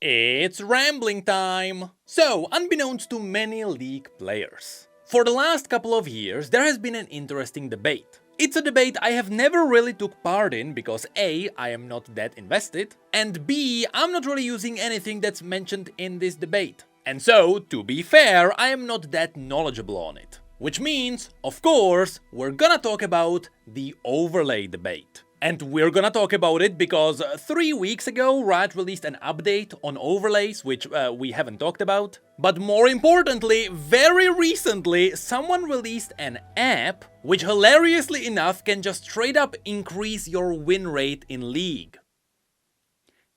It's rambling time! So, unbeknownst to many League players, for the last couple of years there has been an interesting debate. It's a debate I have never really took part in because A, I am not that invested, and B, I'm not really using anything that's mentioned in this debate. And so, to be fair, I am not that knowledgeable on it. Which means, of course, we're gonna talk about the overlay debate. And we're gonna talk about it because 3 weeks ago Riot released an update on overlays, which we haven't talked about. But more importantly, very recently someone released an app which hilariously enough can just straight up increase your win rate in League.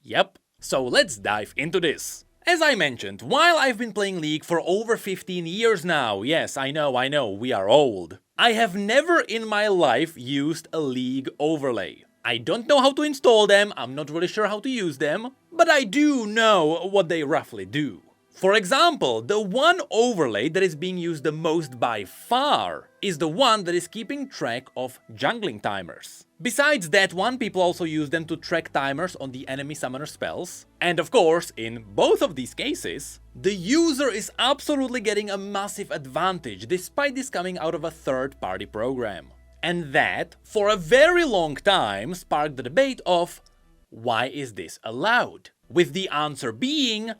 Yep, so let's dive into this. As I mentioned, while I've been playing League for over 15 years now, yes, I know, we are old, I have never in my life used a League overlay. I don't know how to install them, I'm not really sure how to use them, but I do know what they roughly do. For example, the one overlay that is being used the most by far is the one that is keeping track of jungling timers. Besides that one, people also use them to track timers on the enemy summoner spells. And of course, in both of these cases, the user is absolutely getting a massive advantage despite this coming out of a third-party program. And that, for a very long time, sparked the debate of, why is this allowed? With the answer being,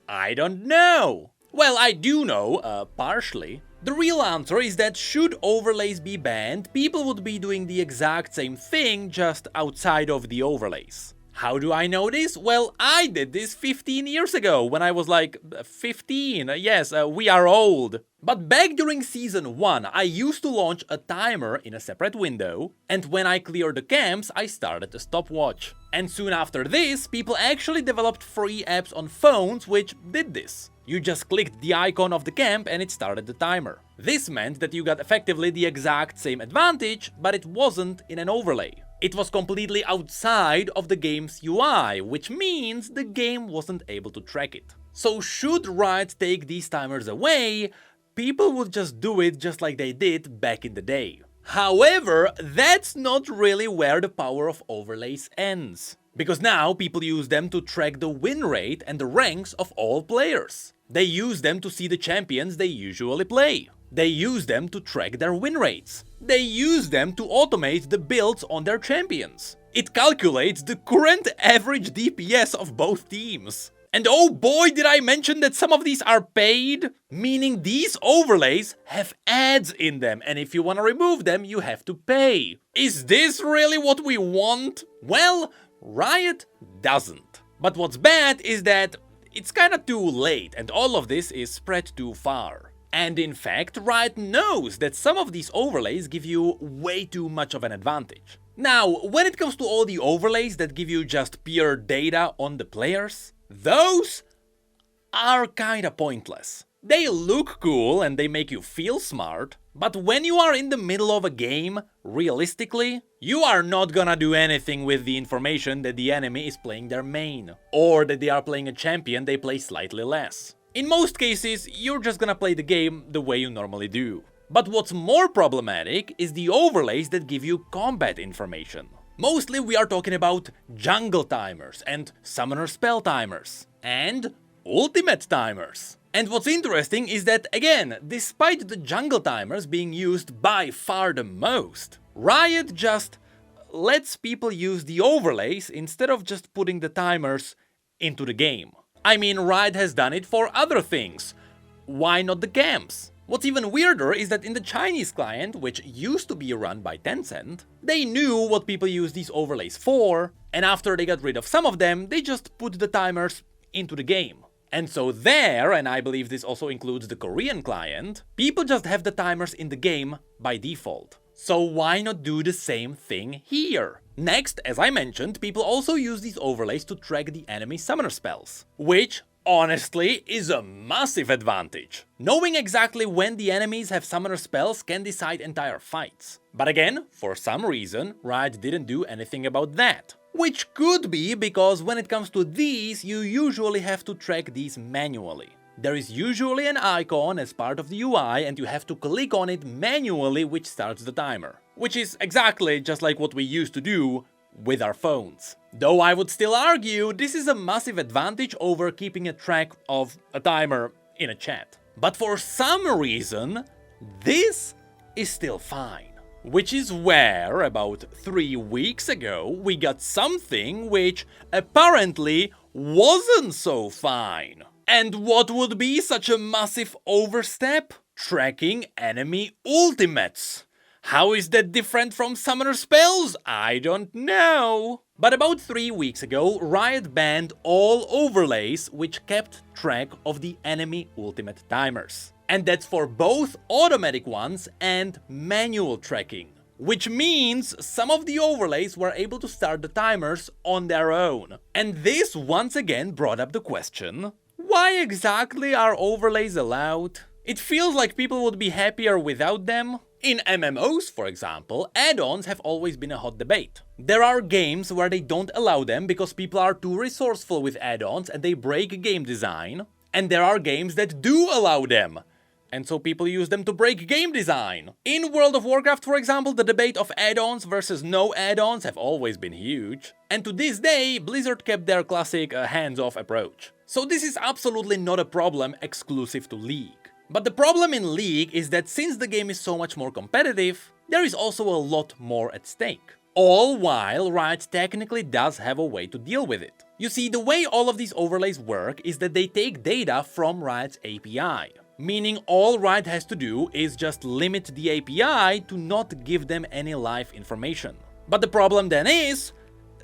I don't know. Well, I do know, partially. The real answer is that should overlays be banned, people would be doing the exact same thing, just outside of the overlays. How do I know this? Well, I did this 15 years ago, when I was like 15. Yes, we are old. But back during Season 1, I used to launch a timer in a separate window, and when I cleared the camps, I started a stopwatch. And soon after this, people actually developed free apps on phones which did this. You just clicked the icon of the camp and it started the timer. This meant that you got effectively the exact same advantage, but it wasn't in an overlay. It was completely outside of the game's UI, which means the game wasn't able to track it. So should Riot take these timers away, people would just do it just like they did back in the day. However, that's not really where the power of overlays ends. Because now people use them to track the win rate and the ranks of all players. They use them to see the champions they usually play. They use them to track their win rates. They use them to automate the builds on their champions. It calculates the current average DPS of both teams. And oh boy, did I mention that some of these are paid? Meaning these overlays have ads in them, and if you want to remove them, you have to pay. Is this really what we want? Well, Riot doesn't. But what's bad is that it's kinda too late, and all of this is spread too far. And in fact, Riot knows that some of these overlays give you way too much of an advantage. Now, when it comes to all the overlays that give you just pure data on the players, those are kinda pointless. They look cool and they make you feel smart, but when you are in the middle of a game, realistically, you are not gonna do anything with the information that the enemy is playing their main, or that they are playing a champion they play slightly less. In most cases, you're just gonna play the game the way you normally do. But what's more problematic is the overlays that give you combat information. Mostly we are talking about jungle timers and summoner spell timers and ultimate timers. And what's interesting is that, again, despite the jungle timers being used by far the most, Riot just lets people use the overlays instead of just putting the timers into the game. I mean, Riot has done it for other things. Why not the camps? What's even weirder is that in the Chinese client, which used to be run by Tencent, they knew what people use these overlays for, and after they got rid of some of them, they just put the timers into the game. And so there, and I believe this also includes the Korean client, people just have the timers in the game by default. So why not do the same thing here? Next, as I mentioned, people also use these overlays to track the enemy summoner spells, which, honestly, is a massive advantage. Knowing exactly when the enemies have summoner spells can decide entire fights. But again, for some reason, Riot didn't do anything about that. Which could be because when it comes to these, you usually have to track these manually. There is usually an icon as part of the UI and you have to click on it manually, which starts the timer. Which is exactly just like what we used to do with our phones. Though I would still argue this is a massive advantage over keeping a track of a timer in a chat. But for some reason, this is still fine. Which is where, about 3 weeks ago, we got something which apparently wasn't so fine. And what would be such a massive overstep? Tracking enemy ultimates. How is that different from summoner spells? I don't know. But about 3 weeks ago, Riot banned all overlays which kept track of the enemy ultimate timers. And that's for both automatic ones and manual tracking. Which means some of the overlays were able to start the timers on their own. And this once again brought up the question, why exactly are overlays allowed? It feels like people would be happier without them. In MMOs, for example, add-ons have always been a hot debate. There are games where they don't allow them because people are too resourceful with add-ons and they break game design. And there are games that do allow them. And so people use them to break game design. In World of Warcraft, for example, the debate of add-ons versus no add-ons have always been huge. And to this day, Blizzard kept their classic hands-off approach. So this is absolutely not a problem exclusive to League. But the problem in League is that since the game is so much more competitive, there is also a lot more at stake. All while Riot technically does have a way to deal with it. You see, the way all of these overlays work is that they take data from Riot's API. Meaning all Riot has to do is just limit the API to not give them any live information. But the problem then is,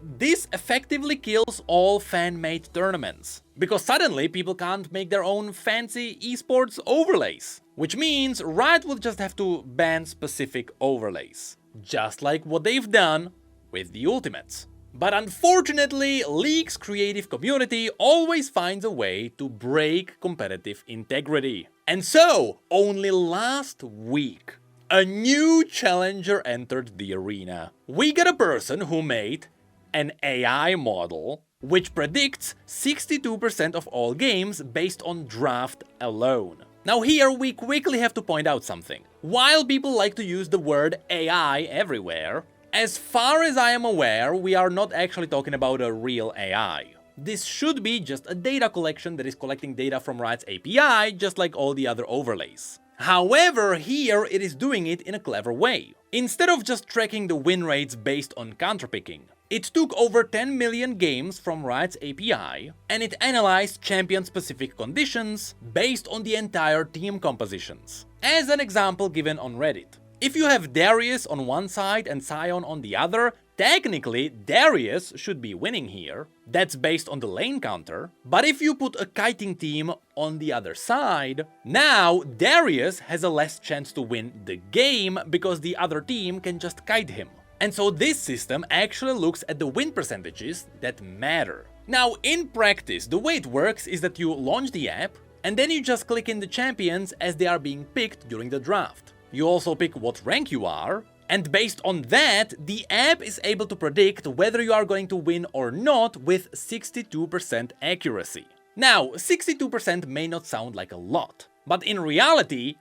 this effectively kills all fan-made tournaments. Because suddenly people can't make their own fancy esports overlays. Which means Riot will just have to ban specific overlays. Just like what they've done with the ultimates. But unfortunately, League's creative community always finds a way to break competitive integrity. And so, only last week, a new challenger entered the arena. We got a person who made an AI model which predicts 62% of all games based on draft alone. Now here we quickly have to point out something. While people like to use the word AI everywhere, as far as I am aware, we are not actually talking about a real AI. This should be just a data collection that is collecting data from Riot's API, just like all the other overlays. However, here it is doing it in a clever way. Instead of just tracking the win rates based on counterpicking, it took over 10 million games from Riot's API, and it analyzed champion-specific conditions based on the entire team compositions. As an example given on Reddit. If you have Darius on one side and Sion on the other, technically Darius should be winning here. That's based on the lane counter. But if you put a kiting team on the other side, now Darius has a less chance to win the game because the other team can just kite him. And so this system actually looks at the win percentages that matter. Now in practice, the way it works is that you launch the app and then you just click in the champions as they are being picked during the draft. You also pick what rank you are, and based on that, the app is able to predict whether you are going to win or not with 62% accuracy. Now, 62% may not sound like a lot, but in reality,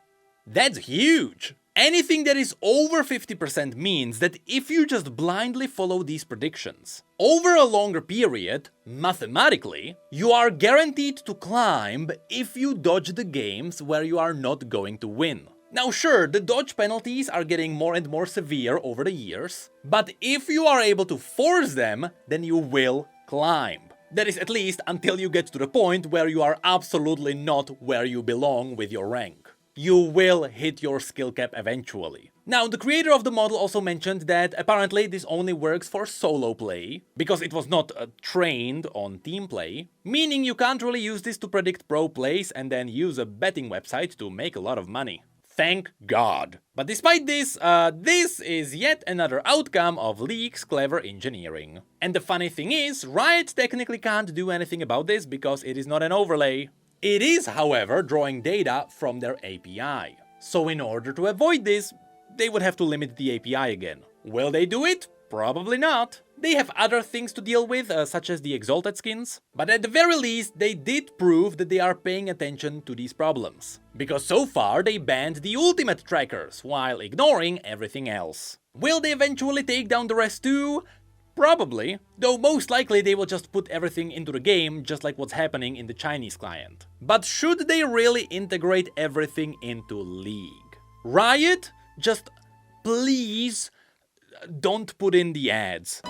that's huge! Anything that is over 50% means that if you just blindly follow these predictions, over a longer period, mathematically, you are guaranteed to climb if you dodge the games where you are not going to win. Now sure, the dodge penalties are getting more and more severe over the years, but if you are able to force them, then you will climb. That is at least until you get to the point where you are absolutely not where you belong with your rank. You will hit your skill cap eventually. Now, the creator of the model also mentioned that apparently this only works for solo play, because it was not trained on team play, meaning you can't really use this to predict pro plays and then use a betting website to make a lot of money. Thank God. But despite this, this is yet another outcome of League's clever engineering. And the funny thing is, Riot technically can't do anything about this because it is not an overlay. It is, however, drawing data from their API. So in order to avoid this, they would have to limit the API again. Will they do it? Probably not. They have other things to deal with, such as the Exalted skins. But at the very least, they did prove that they are paying attention to these problems. Because so far, they banned the ultimate trackers, while ignoring everything else. Will they eventually take down the rest too? Probably, though most likely they will just put everything into the game, just like what's happening in the Chinese client. But should they really integrate everything into League? Riot, just please don't put in the ads.